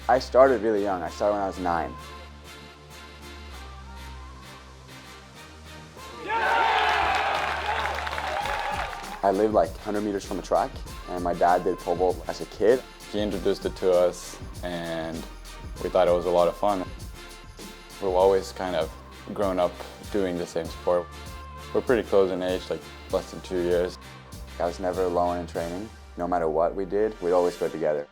I started really young. I started when I was 9. I lived like 100 meters from a track, and my dad did pole vault as a kid. He introduced it to us, and we thought it was a lot of fun. We've always kind of grown up doing the same sport. We're pretty close in age, like less than 2 years. I was never alone in training. No matter what we did, we'd always go together.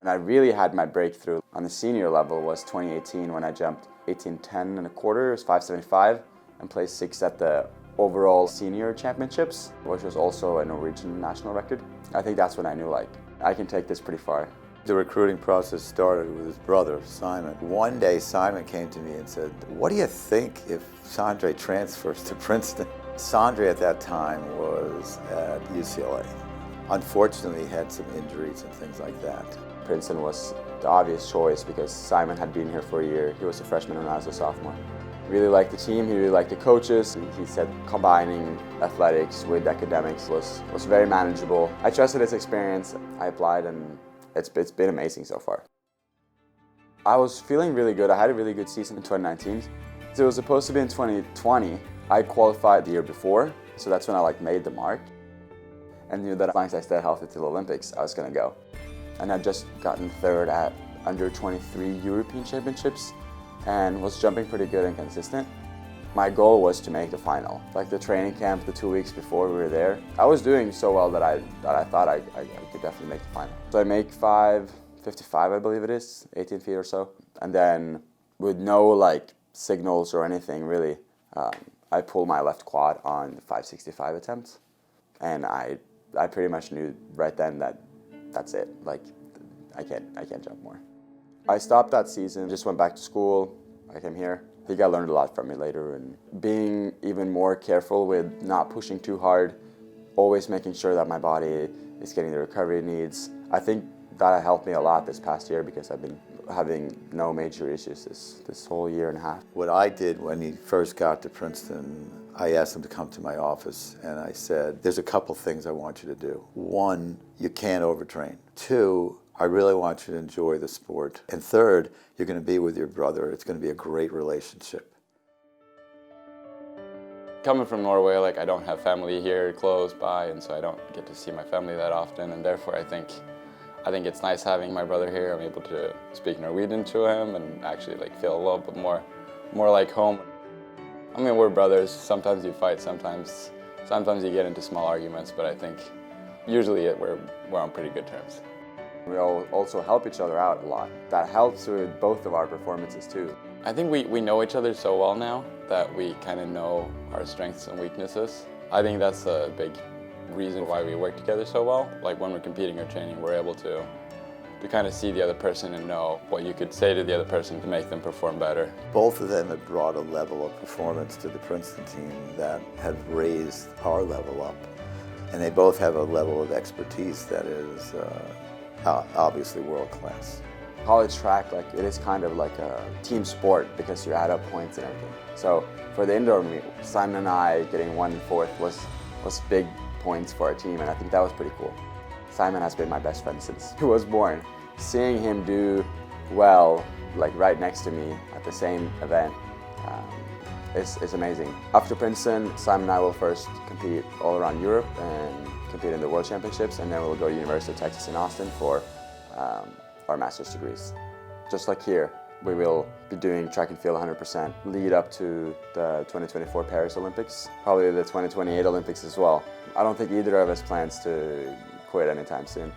And I really had my breakthrough on the senior level was 2018 when I jumped 18.10 and a quarter, it was 5.75, and placed 6th at the overall senior championships, which was also a Norwegian national record. I think that's when I knew, like, I can take this pretty far. The recruiting process started with his brother, Simon. One day, Simon came to me and said, "What do you think if Sondre transfers to Princeton?" Sondre at that time was at UCLA. Unfortunately, he had some injuries and things like that. Princeton was the obvious choice because Simon had been here for a year. He was a freshman when I was a sophomore. Really liked the team, he really liked the coaches. He said combining athletics with academics was very manageable. I trusted his experience. I applied and it's been amazing so far. I was feeling really good. I had a really good season in 2019. So it was supposed to be in 2020. I qualified the year before, so that's when I made the mark. And knew that as long as I stayed healthy to the Olympics, I was gonna go. And I'd just gotten 3rd at under 23 European Championships and was jumping pretty good and consistent. My goal was to make the final. Like the training camp, the 2 weeks before we were there, I was doing so well that I thought I could definitely make the final. So I make 5.55, I believe it is, 18 feet or so. And then with no signals or anything really, I pulled my left quad on the 5.65 attempt. And I pretty much knew right then that that's it. Like, I can't jump more. I stopped that season, just went back to school. I came here. I think I learned a lot from it later, and being even more careful with not pushing too hard, always making sure that my body is getting the recovery it needs. I think that helped me a lot this past year because I've been having no major issues this whole year and a half. What I did when he first got to Princeton, I asked him to come to my office and I said, there's a couple things I want you to do. 1, you can't overtrain. 2, I really want you to enjoy the sport. And 3rd, you're going to be with your brother. It's going to be a great relationship. Coming from Norway, I don't have family here close by, and so I don't get to see my family that often, and therefore I think it's nice having my brother here. I'm able to speak Norwegian to him and actually feel a little bit more like home. I mean, we're brothers. Sometimes you fight, sometimes you get into small arguments, but I think usually we're on pretty good terms. We all also help each other out a lot. That helps with both of our performances too. I think we know each other so well now that we kind of know our strengths and weaknesses. I think that's a big reason why we work together so well. Like when we're competing or training, we're able to kind of see the other person and know what you could say to the other person to make them perform better. Both of them have brought a level of performance to the Princeton team that have raised our level up. And they both have a level of expertise that is obviously world class. College track, it is kind of like a team sport because you add up points and everything. So for the indoor meet, Simon and I getting 1 and 4th was big points for our team, and I think that was pretty cool. Simon has been my best friend since he was born. Seeing him do well, right next to me at the same event, is amazing. After Princeton, Simon and I will first compete all around Europe and compete in the World Championships, and then we'll go to University of Texas in Austin for our master's degrees. Just like here, we will be doing track and field 100%, lead up to the 2024 Paris Olympics, probably the 2028 Olympics as well. I don't think either of us plans to quit anytime soon.